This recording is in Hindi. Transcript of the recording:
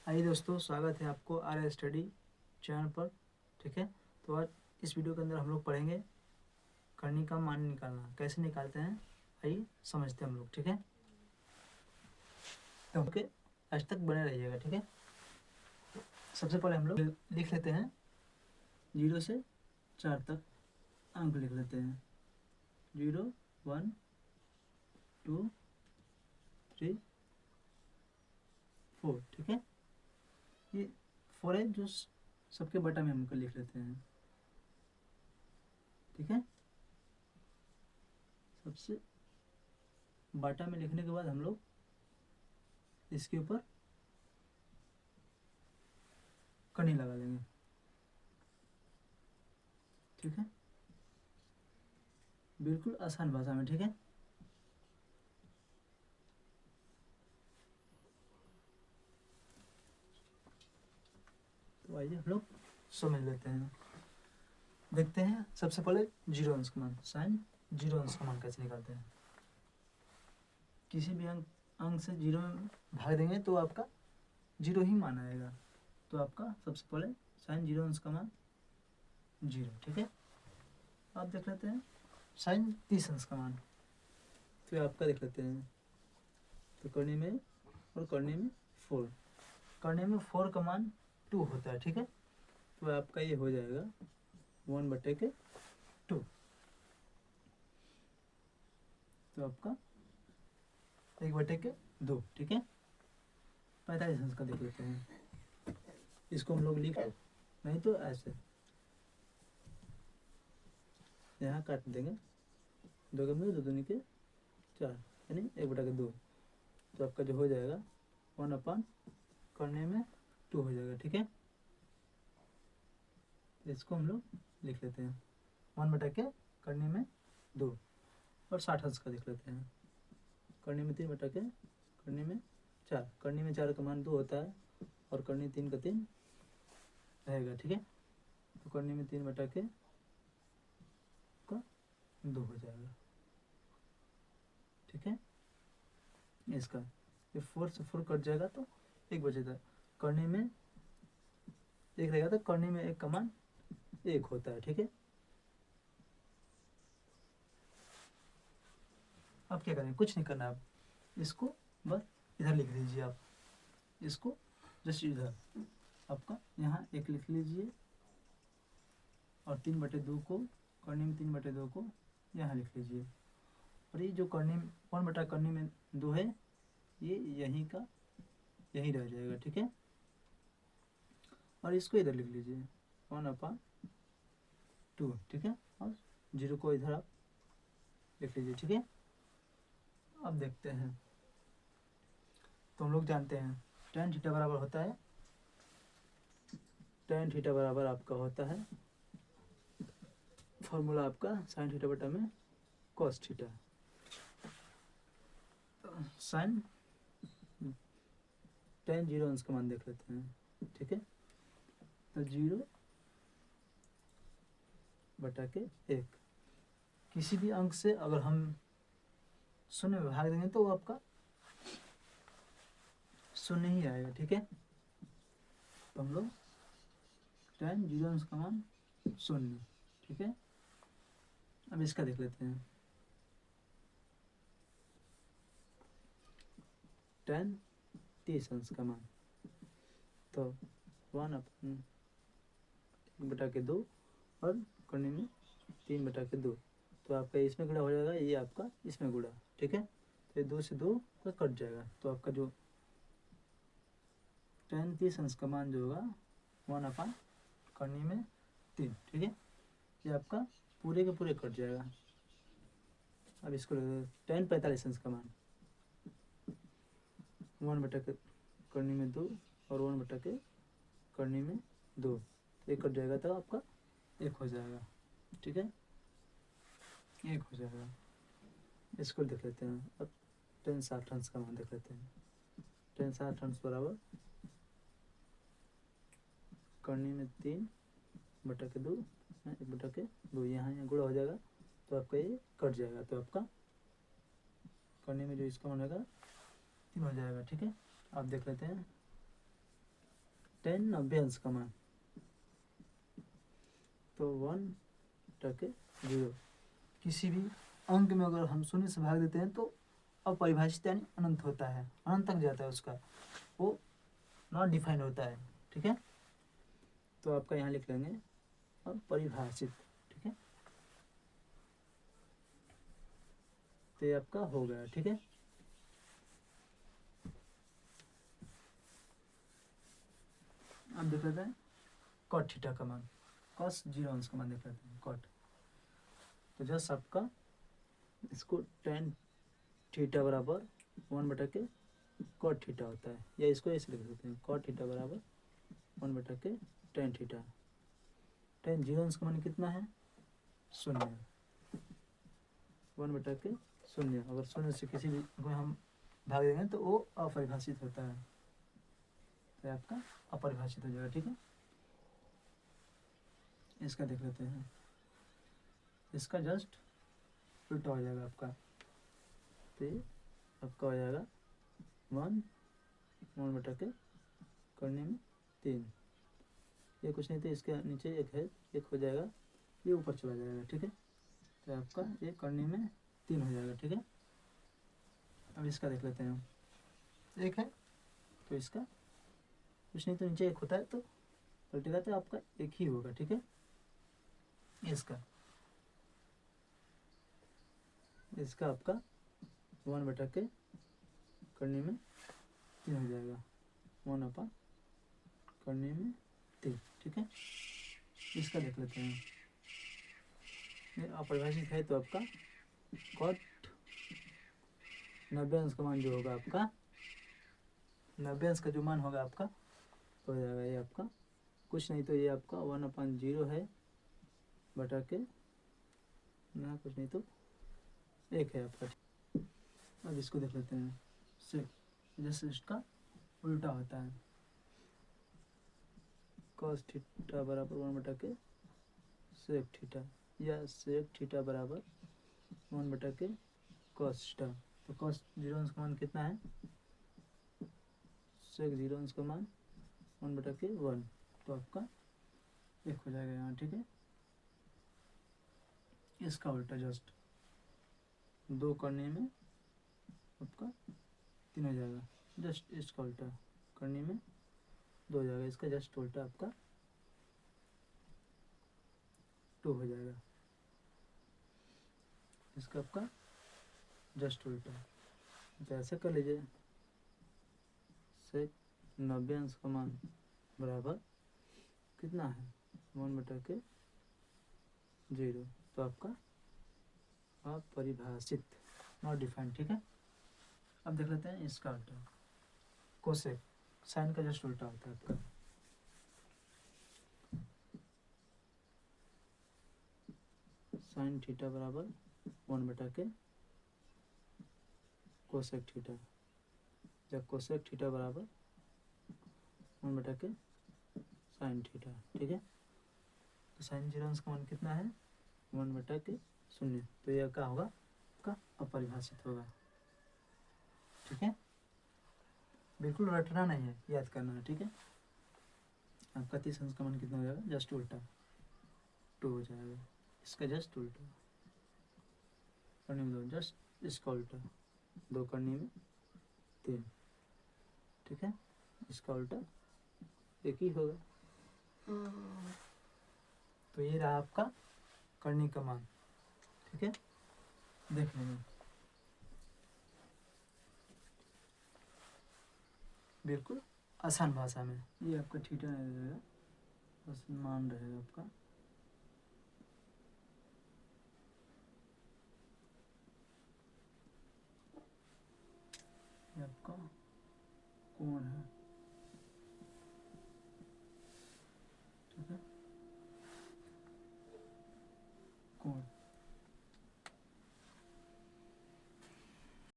आइए दोस्तों, स्वागत है आपको आर स्टडी चैनल पर। ठीक है, तो आज इस वीडियो के अंदर हम लोग पढ़ेंगे करनी का मान निकालना कैसे निकालते हैं। आइए समझते हैं हम लोग। ठीक है, तो ओके, आज तक बने रहिएगा। ठीक है, सबसे पहले हम लोग लिख लेते हैं 0 से 4 तक अंक लिख लेते हैं। 0 1 2 3 4। ठीक है, ये 4 है जो सबके बटा में हमको लिख लेते हैं। ठीक है, सबसे बाटा में लिखने के बाद हम लोग इसके ऊपर कनी लगा लेंगे। ठीक है, बिल्कुल आसान भाषा में। ठीक है, तो आइए हम लोग समझ लेते हैं। देखते हैं सबसे पहले 0 अंश का मान, साइन 0 अंश का मान कैसे निकालते हैं। किसी भी अंक से 0 में भाग देंगे तो आपका 0 ही मान आएगा। तो आपका सबसे पहले साइन 0 अंश का मान 0। ठीक है, आप देख लेते हैं साइन 30 अंश का मान, तो आपका देख लेते हैं। तो करने में और करने में 4, करने में 4 का मान 2 होता है। ठीक है, तो आपका ये हो जाएगा 1/2। तो आपका 1/2। ठीक है, 45 अंश का देख लेते हैं। इसको हम लोग लिख नहीं तो ऐसे यहाँ काट देंगे। 2 के 2 दूनी के 4 यानी 1/2। तो आपका जो हो जाएगा 1/, करने में 2 हो जाएगा। ठीक है, तो इसको हम लोग लिख लेते हैं 1/, करने में 2। और 60 अंश का देख लेते हैं। करने में 3/, करने में 4, करने में 4 का मान 2 होता है और करने 3 का 3 रहेगा। ठीक है, तो करने में 3/, का 2 हो जाएगा। ठीक है, इसका ये 4 से 4 कट जाएगा तो 1 बचेगा। करने में 1 रहेगा तो करने में 1 का मान 1 होता है। ठीक है, अब क्या करें, कुछ नहीं करना। आप इसको बस इधर लिख दीजिए। आप इसको जस्ट इधर आपका यहाँ 1 लिख लीजिए और 3/2 को, करने में 3/2 को यहाँ लिख लीजिए। और ये जो करने में 1/, करने में 2 है, ये यहीं का यहीं रह जाएगा। ठीक है, और इसको इधर लिख लीजिए 1/2। ठीक है, और 0 को इधर आप लिख लीजिए। ठीक है, अब देखते हैं। तो हम लोग जानते हैं tan थीटा बराबर होता है, tan थीटा बराबर आपका होता है फॉर्मूला आपका साइन थीटा बटा में cos थीटा। साइन tan 0 अंश का मान देख लेते हैं। ठीक है, तो 0/1, किसी भी अंक से अगर हम 0 में भाग देंगे तो वो आपका 0 ही आएगा। ठीक है, तो हम लोग tan 0 अंश का मान 0। ठीक है, अब इसका देख लेते हैं। tan 30 अंश का मान, तो 1/2 और करने में 3/2। तो आपका इसमें गुणा हो जाएगा, ये आपका इसमें गुणा। ठीक है, तो ये 2 से 2 का कट जाएगा। तो आपका जो tan 30 अंश का मान जो होगा 1/, करने में 3। ठीक है, ये आपका पूरे के पूरे कट जाएगा। अब इसको tan 45 अंश का मान 1/, करने में 2 और 1/, करने में 2, तो 1 कट जाएगा तो आपका 1 हो जाएगा। ठीक है, 1 हो जाएगा। इसको देख लेते हैं। अब tan 60 अंश का मान देख लेते हैं। tan 60 अंश बराबर करने में 3/2, 1/2, यहाँ गुणा हो जाएगा तो आपका ये कट जाएगा। तो आपका करने में जो इसका मान होगा 3 हो जाएगा। ठीक है, आप देख लेते हैं 10 90 अंश का मान, तो 1/0। किसी भी अंक में अगर हम शून्य से भाग देते हैं तो अपरिभाषित यानी अनंत होता है, अनंत तक जाता है उसका, वो नॉट डिफाइंड होता है। ठीक है, तो आपका यहाँ लिख लेंगे अपरिभाषित। ठीक है, तो ये आपका हो गया। ठीक है, अब देख लेते हैं कॉट थीटा का मान, कॉस 0 अंश का मान देख लेते हैं कॉट। तो जस्ट आपका इसको tan थीटा बराबर 1/के कॉट थीटा होता है, या इसको ऐसे लिख सकते हैं कॉट थीटा बराबर 1/के tan थीटा। tan 0 अंश का मान कितना है? 0। 1/के 0, अगर 0 से किसी भी को हम भाग देंगे तो वो अपरिभाषित होता है, तो आपका अपरिभाषित हो जाएगा। ठीक है, इसका देख लेते हैं, इसका जस्ट उल्टा हो जाएगा आपका, तो ये आपका हो जाएगा 1/के करने में 3, ये कुछ नहीं, तो इसके नीचे एक है, एक हो जाएगा, ये ऊपर चला जाएगा। ठीक है, तो आपका ये करने में 3 हो जाएगा। ठीक है, अब इसका देख लेते हैं हम, एक है तो इसका कुछ नहीं, तो नीचे एक होता है तो पलटेगा तो आपका एक ही होगा। ठीक है, इसका आपका 1/के करने में 3 हो जाएगा, 1/, करने में 3। ठीक है, इसका देख लेते हैं, ये अपरिभाषित है तो आपका कॉट 90 अंश का मान जो होगा आपका, 90 अंश का जो मान होगा आपका हो जाएगा, ये आपका कुछ नहीं, तो ये आपका 1/0 है बटा के ना, कुछ नहीं तो एक है आपका। अब इसको देख लेते हैं सेक, जैसे इसका उल्टा होता है, कॉस थीटा बराबर 1/के सेक थीटा, या सेक थीटा बराबर 1/के कॉस थीटा। तो कॉस 0 अंश का मान कितना है? सेक 0 अंश का मान 1/के 1, तो आपका एक हो जाएगा यहाँ। ठीक है, इसका उल्टा जस्ट 2 करने में आपका 3 हो जाएगा, जस्ट इसका उल्टा करने में 2 हो जाएगा, इसका जस्ट उल्टा आपका 2 हो जाएगा, इसका आपका जस्ट उल्टा। तो ऐसे कर लीजिए, से 90 अंश का मान बराबर कितना है? 1/के 0, तो आपका अपरिभाषित, नॉट डिफाइंड। ठीक है, अब देख लेते हैं इसका उल्टा, कोसेक, साइन का जस्ट उल्टा होता है आपका, साइन थीटा बराबर 1/के कोसेक थीटा, जब कोसेक थीटा बराबर 1/के साइन थीटा। ठीक है, तो साइन 0 अंश का मान कितना है? 1/के 0, तो यह क्या होगा आपका अपरिभाषित होगा। ठीक है, बिल्कुल रटना नहीं है, याद करना है। ठीक है, आपका 30 अंश का मान कितना हो जाएगा? जस्ट उल्टा 2 हो जाएगा, इसका जस्ट उल्टा करने में 2, जस्ट इसका उल्टा 2 करने में 3। ठीक है, इसका उल्टा एक ही होगा, तो ये रहा आपका करने का मान। ठीक है, देख लेंगे, बिल्कुल आसान भाषा में, ये आपका थीटा नहीं रहेगा, बस मान रहेगा आपका। ये आपका कोण है। ठीक है, कोण